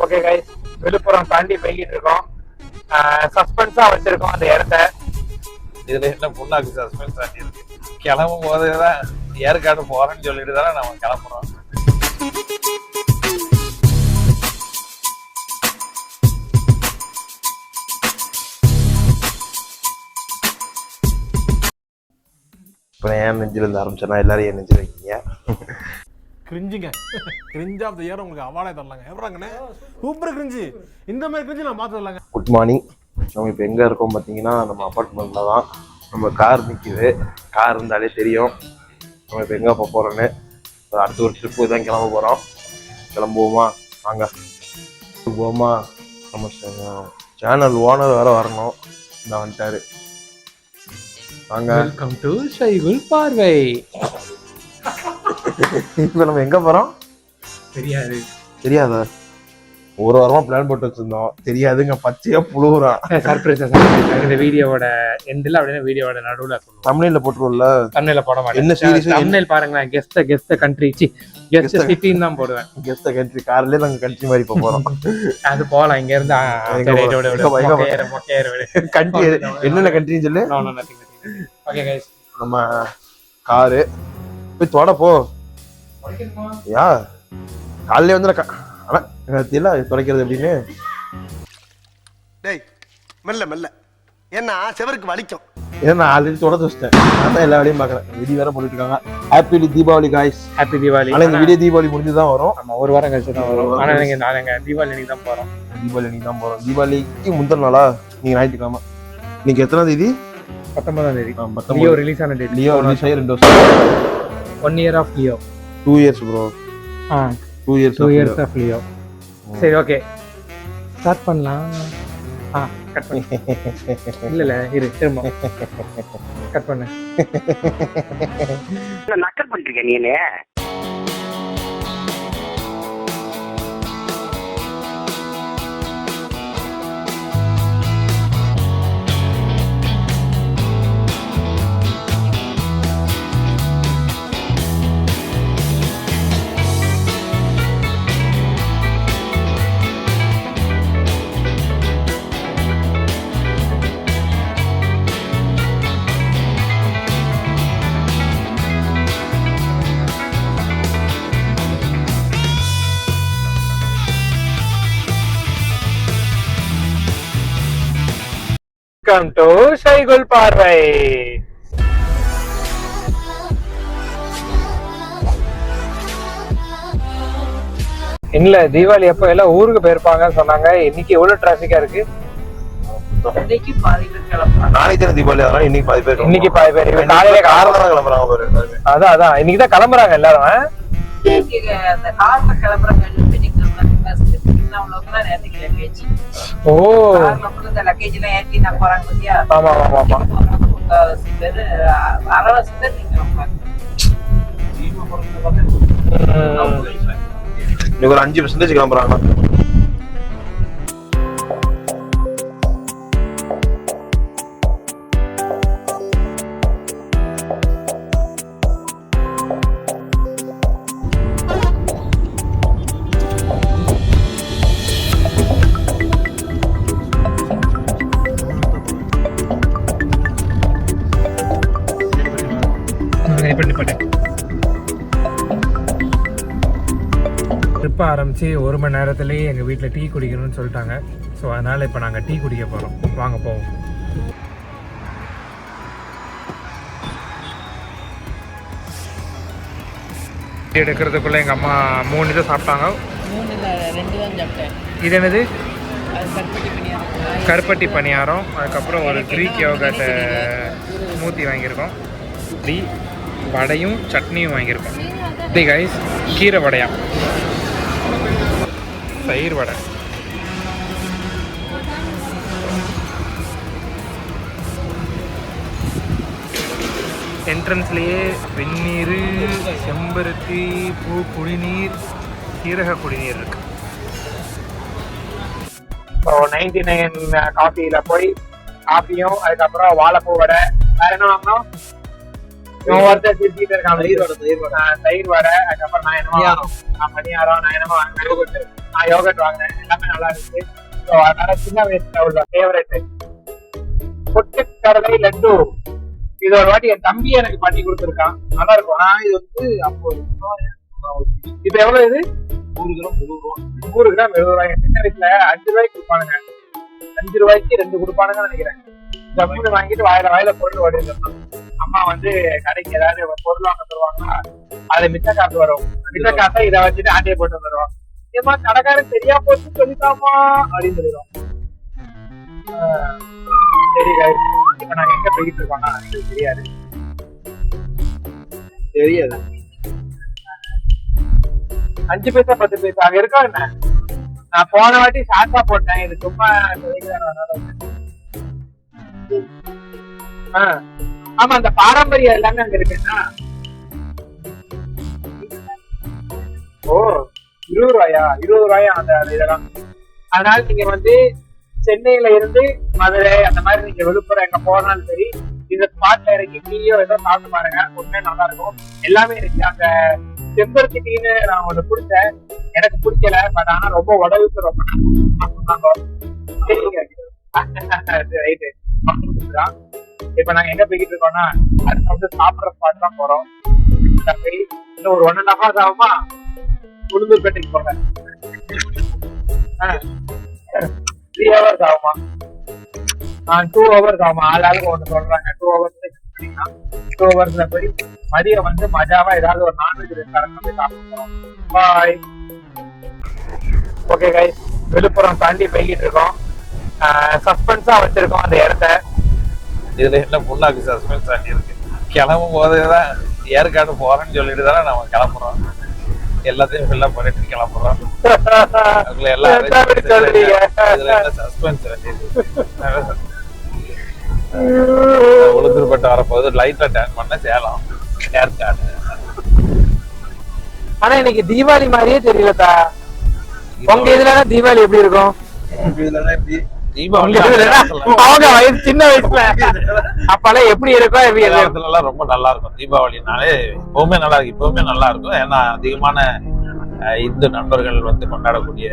Okay guys, Villupuram தாண்டி போய்கிட்டு இருக்கோம். சஸ்பென்ஸா வச்சிருக்கோம் அந்த இடத்த. இதுல என்ன புண்ணாக்கு சஸ்பென்ஸ் ஆட்டி இருக்கு. கிளம்பும் போதுதான் ஏற்காடு போறேன்னு சொல்லிட்டு தானே நம்ம கிளம்புறோம். இப்போ ஏன் நெஞ்சில் இருந்து ஆரம்பிச்சேன்னா எல்லாரும் ஏன் நெஞ்சில் வைக்கீங்க. கிரிஞ்சுங்க, கிரிஞ்ச் ஆஃப் த இயர் உங்களுக்கு அவார்டே தரலாங்க. எவ்வளோங்கண்ணே சூப்பர் கிரிஞ்சு. இந்த மாதிரி கிரிஞ்சு நான் பார்த்து தரலாங்க. Good morning. நம்ம இப்போ எங்கே இருக்கோம் பார்த்தீங்கன்னா நம்ம அப்பார்ட்மெண்ட்டில் தான். நம்ம கார் நிற்கிது. கார் இருந்தாலே தெரியும் நம்ம இப்போ எங்கே போகிறோன்னு. அடுத்த ஒரு ட்ரிப்பு தான் கிளம்ப போகிறோம். கிளம்புவோமா? வாங்க போமா. நம்ம சேனல் ஓனர் வேறு வரணும். நான் வந்துட்டாரு. வாங்க. வெல்கம் டு சைகுல் பார்வை. இப்போ நம்ம எங்கே போகிறோம் தெரியாதா? ஒரு வாரமா பிளான் போட்டு வச்சிருந்தோம். தெரியாதுங்க, பச்சையா புழுவுறான். சர்ப்ரைஸ். இந்த வீடியோவோட எண்டில் அப்படியே வீடியோவோட நடுவுல சொல்லுவோம். தமிழ்ல போட்டுருவோம்ல. தமிழ்ல போட மாட்டேன். என்ன சீரிஸ்? தமிழ்ல பாருங்களேன். கெஸ்ட் கண்ட்ரி கெஸ்ட் சிட்டின்னு தான் போடுவேன். கெஸ்ட் கண்ட்ரி கார்லயே நாங்க கண்ட்ரி மாதிரி போறோம். அது போலாம். இங்க இருந்து கண்ட்ரி என்னென்ன கண்ட்ரின்னு சொல்லு. ஓகே கைஸ், நம்ம காரு போய் தொட போ. யா காலையிலே வந்து தெரியல துடைக்கிறது அப்படின்னு. டேய் மெல்ல மெல்ல, ஏன்னா செவருக்கு வலிக்கும். ஏன்னா நான் ஆல்ரெடி தொடச்சு வச்சிட்டேன். நான் தான் எல்லா வேலையும் பார்க்குறேன். விதி வேற போட்டுட்டு இருக்காங்க. Happy Deepavali guys. Happy Deepavali. ஆனால் இந்த வீடியோ தீபாவளி முடிஞ்சு தான் வரும். நம்ம ஒரு வாரம் கழிச்சு தான் வரும். ஆனால் நாங்கள் தீபாவளி அன்னைக்கு தான் போகிறோம். தீபாவளி அன்னைக்கு தான் போகிறோம். தீபாவளிக்கு முந்தின நாளா? நீங்கள் ஞாயிற்றுக்கிழமை. இன்னைக்கு எத்தனாம் தேதி? 19ஆம் தேதி. 19. லியோ ரிலீஸ் ஆன டேட். லியோ ரிலீஸ் ஆகி 2 வருஷம். 1 year of Leo. 2 years bro. 2 years of Leo. சரி ஓகே, ஸ்டார்ட் பண்ணலாம். கட் பண்ணி. இல்ல இரு, திரும்ப கட் பண்ணு. நக்கல் பண்றீங்க நீனே. வெல்கம் டு சைகுல் பார்வை. இல்ல தீபாவளி அப்போ எல்லாம் ஊருக்கு போயிருப்பாங்கன்னு சொன்னாங்க. இன்னைக்கு எவ்வளவு டிராபிக்கா இருக்கு. இன்னைக்கு பாதி பேர் கிளம்புறாங்க. நாளைக்கு தானே தீபாவளி. அதனால இன்னைக்கு பாதி பேர். இன்னைக்கு பாதி பேர் காலையில கார்ல தான் கிளம்புறாங்க பாரு. அதான் இன்னைக்கு தான் கிளம்புறாங்க எல்லாரும். அந்த கார்ல கிளம்புறாங்க. ஓ இந்த லக்கேஜ் எல்லாம் ஏற்றி நான் போறாங்க பத்தியா. ஆமா ஆமா ஆமா. பேரு அரவசி பேர் நிக்கிறோம். இன்னைக்கு ஒரு 5% கிளம்புறாங்க. ட்ரிப் ஆரம்பிச்சு 1 மணி நேரத்திலேயே எங்கள் வீட்டில் டீ குடிக்கணும்னு சொல்லிட்டாங்க. ஸோ அதனால் இப்போ நாங்கள் டீ குடிக்க போகிறோம். வாங்க போவோம். டீ எடுக்கிறதுக்குள்ளே எங்கள் அம்மா 3 இதை சாப்பிட்டாங்க. 3 இல்ல 2 தான் சாப்பிட்டேன். இது என்னது? அது கருப்பட்டி பணியாரம். அதுக்கப்புறம் ஒரு க்ரீக் யோகர்ட் ஸ்மூத்தி வாங்கியிருக்கோம். டீ வடையும் சட்னியும் வாங்கியிருக்கோம். டீ கைஸ், கீரை வடையா, தயிர் வடை. என்ட்ரன்ஸ்லேயே வெந்நீர், செம்பருத்தி பூ குடிநீர், சீரக குடிநீர் இருக்கு. ஸோ 99 காஃபியில் போய் காஃபியும் அதுக்கப்புறம் வாழைப்பூ வடை. வேற என்ன வாங்கணும்? ஒருத்தர் தயிர் வடை. அதுக்கப்புறம் நான் என்னமோ பணியாரம். நான் என்னமோ நான் யோகட் வாங்கினேன், எல்லாமே நல்லா இருந்துச்சு. ஸோ அதனால சின்ன வயசுல உள்ள ஃபேவரட் பொட்டு கடலை லட்டு. இது ஒரு வாட்டி என் தம்பி எனக்கு பண்ணி கொடுத்துருக்கான், நல்லா இருக்கும். ஆனா இது வந்து 50 ரூபாய். இப்ப எவ்வளவு இது? 100 கிராம் 100 கிராம் 70 ரூபாய். சின்ன வயசுல 5 ரூபாய்க்கு கொடுப்பானுங்க, 5 ரூபாய்க்கு 2 கொடுப்பானுங்கன்னு நினைக்கிறேன். ஜம்முன்னு வாங்கிட்டு வாயில பொருள் ஓடிருந்தோம். அம்மா வந்து கடைக்கு ஏதாவது பொருள் வாங்க தருவாங்கன்னா அது மிச்ச காசு வரும். மிச்ச காசை இதை வச்சுட்டு ஆண்டியை போட்டு வந்துடுவோம். ஏமா கடைக்காரன் சரியா போச்சு சொல்லிட்டாமா அப்படின்னு சொல்லிடுவோம். சரி guys, இப்ப நாங்க எங்க போயிட்டு இருக்கோம்னா எனக்கு தெரியாது. தெரியாது 5 பைசா 10 பைசா அங்க இருக்கா என்ன? நான் போன வாட்டி ஷார்ட்டா போட்டேன், இது சும்மா ஆமா அந்த பாரம்பரியம் எல்லாமே அங்க இருக்குன்னா. ஓ 20 ரூபாயா? 20 ரூபாயா அந்த இதெல்லாம். அதனால நீங்க வந்து சென்னையில இருந்து மதுரை அந்த மாதிரி நீங்க விழுப்புரம் எங்க போனாலும் சரி, இந்த ஸ்பாட்ல இறங்கி டீயோ ஏதோ சாப்பிட்டு பாருங்க, உண்மையா நல்லா இருக்கும். எல்லாமே இருக்கு. அங்க செம்பருத்தி டீன்னு நான் ஒண்ணு குடிச்சேன், எனக்கு பிடிக்கல. பட் ஆனா ரொம்ப உடவுக்கு ரொம்ப ரைட்டு. இப்ப நாங்க எங்க போய்கிட்டு இருக்கோம்னா அடுத்த வந்து சாப்பிடுற ஸ்பாட் தான் போறோம். இன்னும் ஒரு 1.5 hours ஆகுமா உளுந்தூர்பேட்டைக்கு போறேன். 3 hours ஆகுமா? 2 hours ஆகுமா? ஆளாளுக்கு ஒண்ணு சொல்றாங்க. 2 hours 2 hours போய் மதியம் வந்து மஜாவா ஏதாவது ஒரு நான்வெஜ் ரெஸ்டாரண்ட் போய் சாப்பிடுறோம். பாய். ஓகே கைஸ், விழுப்புரம் தாண்டி போய்கிட்டு இருக்கோம். சஸ்பென்ஸா வச்சிருக்கோம் அந்த இடத்த. இதுல என்ன புண்ணாக்கு சஸ்பென்ஸ் ஆகி இருக்கு. கிளம்பும் போதுதான் ஏற்காடு போறேன்னு சொல்லிட்டு தானே நம்ம கிளம்புறோம். எல்லாத்தையும் ஃபில்லப் பண்ணிட்டு கிளம்புறோம். சஸ்பென்ஸ் உளுந்தூர்பேட்டை வரப்போது லைட்ல டேன் பண்ண சேலம் ஏற்காடு. ஆனா இன்னைக்கு தீபாவளி மாதிரியே தெரியலதா. உங்க இதுல தீபாவளி எப்படி இருக்கும்? அவங்க வயசு சின்ன வயசுல அப்பெல்லாம் எப்படி இருக்கும்? எல்லாம் ரொம்ப நல்லா இருக்கும். தீபாவளினாலே எப்பவுமே நல்லா இருக்கு, இப்பவுமே நல்லா இருக்கும். ஏன்னா அதிகமான இந்து நண்பர்கள் வந்து கொண்டாடக்கூடிய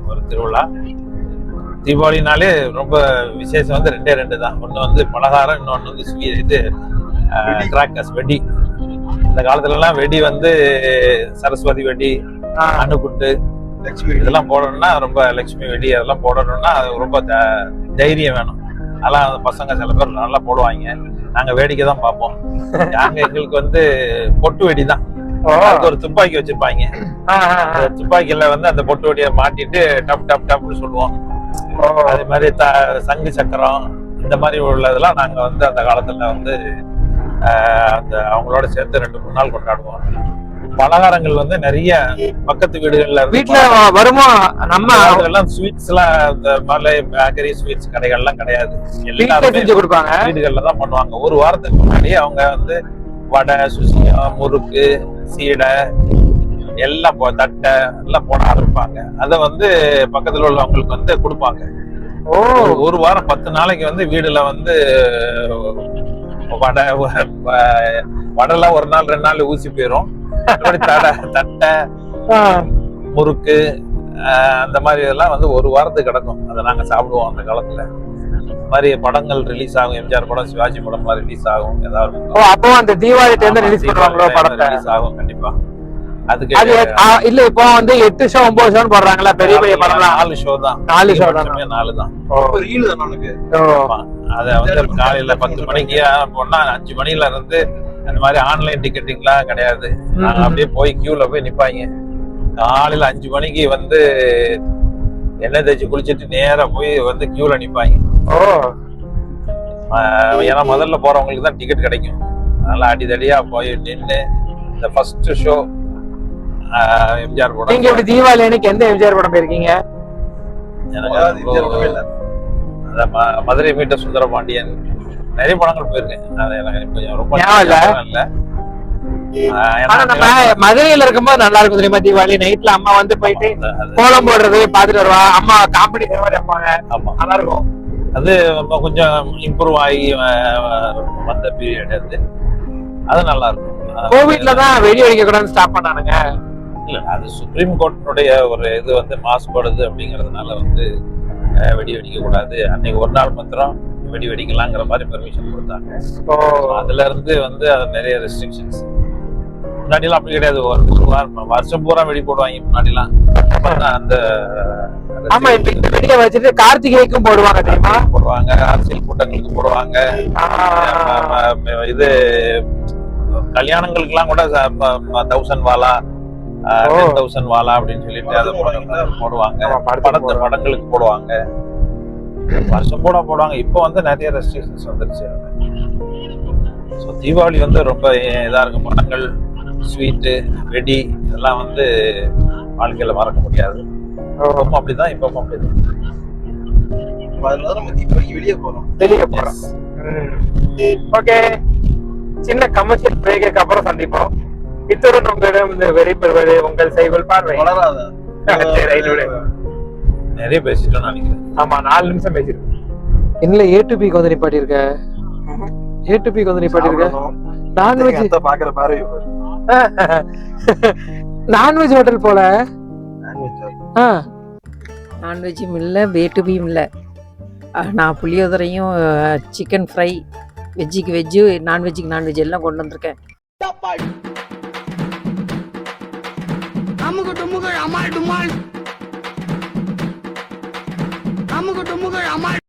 ஒரு திருவிழா. தீபாவளினாலே ரொம்ப விசேஷம் வந்து 2 தான். ஒண்ணு வந்து பலகாரம், இன்னொன்னு வந்து இது கிராக்கர்ஸ், வெடி. இந்த காலத்துல எல்லாம் வெடி வந்து சரஸ்வதி வெடி, அணுகுண்டு இதெல்லாம் போடணும்னா ரொம்ப லட்சுமி வெடி அதெல்லாம் போடணும்னா ரொம்ப தைரியம் வேணும். அதெல்லாம் அந்த பசங்க சில பேர் நல்லா போடுவாங்க. நாங்க வேடிக்கை தான் பார்ப்போம். நாங்க எங்களுக்கு வந்து பொட்டு வெடி தான். ஒரு துப்பாக்கி வச்சிருப்பாங்க. துப்பாக்கியில வந்து அந்த பொட்டு வெடியை மாட்டிட்டு டப் டப் டப்னு சொல்லுவோம். அதே மாதிரி சங்கு சக்கரம் இந்த மாதிரி உள்ளதெல்லாம் நாங்க வந்து அந்த காலத்துல வந்து அந்த அவங்களோட சேர்த்து 2-3 நாள் கொண்டாடுவோம். பலகாரங்கள் வந்து நிறைய பக்கத்து வீடுகள்ல வீட்டுல வருமா? நம்ம எல்லாம் ஸ்வீட்ஸ் எல்லாம் இந்த மலை பேக்கரி ஸ்வீட்ஸ் கடைகள் எல்லாம் கிடையாது. எல்லாரும் செஞ்சு கொடுப்பாங்க, வீடுகள்ல தான் பண்ணுவாங்க. ஒரு வாரத்துக்கு முன்னாடியே அவங்க வந்து வடை, சுசியம், முறுக்கு, சீடை எல்லாம் தட்டை எல்லாம் போட ஆரம்பிப்பாங்க. அதை வந்து பக்கத்துல உள்ளவங்களுக்கு வந்து கொடுப்பாங்க. ஒரு வாரம் 10 நாளைக்கு வந்து வீடுல வந்து வடைலாம் 1 நாள் 2 நாள் ஊசி போயிரும். தட்டை, முறுக்கு அந்த மாதிரி இதெல்லாம் வந்து ஒரு வாரத்துக்கு கிடக்கும். அதை நாங்க சாப்பிடுவோம். அந்த காலத்துல மாதிரி படங்கள் ரிலீஸ் ஆகும். எம்ஜிஆர் படம், சிவாஜி படம் எல்லாம் ரிலீஸ் ஆகும். ஏதாவது அப்போ அந்த தீபாவளி ரிலீஸ் பண்ணுவாங்களோ படத்தை? ரிலீஸ் ஆகும் கண்டிப்பா. அதுக்கு இல்ல இப்போ வந்து 8 ஷோ 9 ஷோ போடுறாங்களா பெரிய பெரிய படம்? 4 ஷோ தான். 4 ஷோ தான். 4 தான். அத வந்து காலையில 10 மணிக்கு போனா 5 மணில இருந்து அந்த மாதிரி ஆன்லைன் டிக்கெட்டிங்லாம் கிடையாது. நாங்க அப்படியே போய் கியூல போய் நிப்பாங்க. காலையில 5 மணிக்கு வந்து எண்ணெய் தேய்ச்சி குளிச்சுட்டு நேரா போய் வந்து கியூல நிப்பாங்க. ஏன்னா முதல்ல போறவங்களுக்கு தான் டிக்கெட் கிடைக்கும். அதனால அடிதடியா போய் நின்று இந்த ஃபர்ஸ்ட் ஷோ எம்ஜிஆர் படம். நீங்க எப்படி தீபாவளி அன்னைக்கு எந்த எம்ஜிஆர் படம் போயிருக்கீங்க? எனக்கு மதுரை மீட்ட சுந்தரபாண்டியன் நிறைய படங்கள் போயிருக்கேன். அது எனக்கு ரொம்ப இல்ல. மதுரையில இருக்கும்போது நல்லா இருக்கும் தெரியுமா? தீபாவளி நைட்ல அம்மா வந்து போயிட்டு கோலம் போடுறது பாத்துட்டு வருவா. அம்மா காமெடி மாதிரி வைப்பாங்க. ஆமா நல்லா இருக்கும். அது கொஞ்சம் இம்ப்ரூவ் ஆகி வந்த பீரியட் அது நல்லா இருக்கும். கோவிட்ல தான் வெடி அடிக்க கூடாதுன்னு ஸ்டாப் பண்ணானுங்க. இல்ல அது சுப்ரீம் கோர்ட்டினுடைய ஒரு இது வந்து மாசுபடுது அப்படிங்கிறதுனால வந்து வெடி வெடிக்க கூடாது, அன்னைக்கு ஒரு நாள் மாத்திரம் வெடி வெடிக்கலாங்கிற மாதிரி பெர்மிஷன் கொடுத்தாங்க. அதுல இருந்து வந்து அது நிறைய ரெஸ்ட்ரிக்ஷன்ஸ். முன்னாடிலாம் அப்படி கிடையாது, ஒரு வாரம் வருஷம் பூரா வெடி போடுவாங்க முன்னாடிலாம். அந்த ஆமா, இப்ப இந்த வெடியை வச்சுட்டு கார்த்திகைக்கும் போடுவாங்க தெரியுமா? போடுவாங்க, அரசியல் கூட்டங்களுக்கு போடுவாங்க, இது கல்யாணங்களுக்குலாம் கூட 1000 வாலா 10,000 வாலா அப்படின்னு சொல்லிட்டு அதை போடுவாங்க. படங்களுக்கு போடுவாங்க, வருஷம் கூட போடுவாங்க. இப்போ வந்து நிறைய ரெஸ்ட்ரிக்ஷன்ஸ் வந்துருச்சு. ஸோ தீபாவளி வந்து ரொம்ப இதா இருக்கும். படங்கள், ஸ்வீட்டு, வெடி இதெல்லாம் வந்து வாழ்க்கையில மறக்க முடியாது. இப்பவும் அப்படிதான், இப்பவும் அப்படிதான். அதனால நம்ம தீபாவளிக்கு வெளியே போறோம். ஓகே, சின்ன கமர்ஷியல் பிரேக்கு அப்புறம் சந்திப்போம். இத்துடன் உங்களிடம் இந்த வெளிப்படுவது உங்கள் செய்கொள் பார்வை. நிறைய பேசிட்டோம் நினைக்கிறேன். ஆமா, 4 நிமிஷம் பேசிருக்கோம். என்ன ஏ டு பி வந்து நிப்பாட்டிருக்க? ஏ டு பி வந்து நிப்பாட்டிருக்க? நான்வெஜ் பாக்குற பார்வை நான்வெஜ் ஹோட்டல் போல. நான்வெஜ்ஜும் இல்லை, வே டு பியும் இல்லை. நான் புளியோதரையும் சிக்கன் ஃப்ரை, வெஜ்ஜுக்கு வெஜ்ஜு, நான்வெஜ்ஜுக்கு நான்வெஜ் எல்லாம் கொண்டு வந்திருக்கேன். அமுக டுமுக அமால் டுமால், அமுக டுமுக அமால்.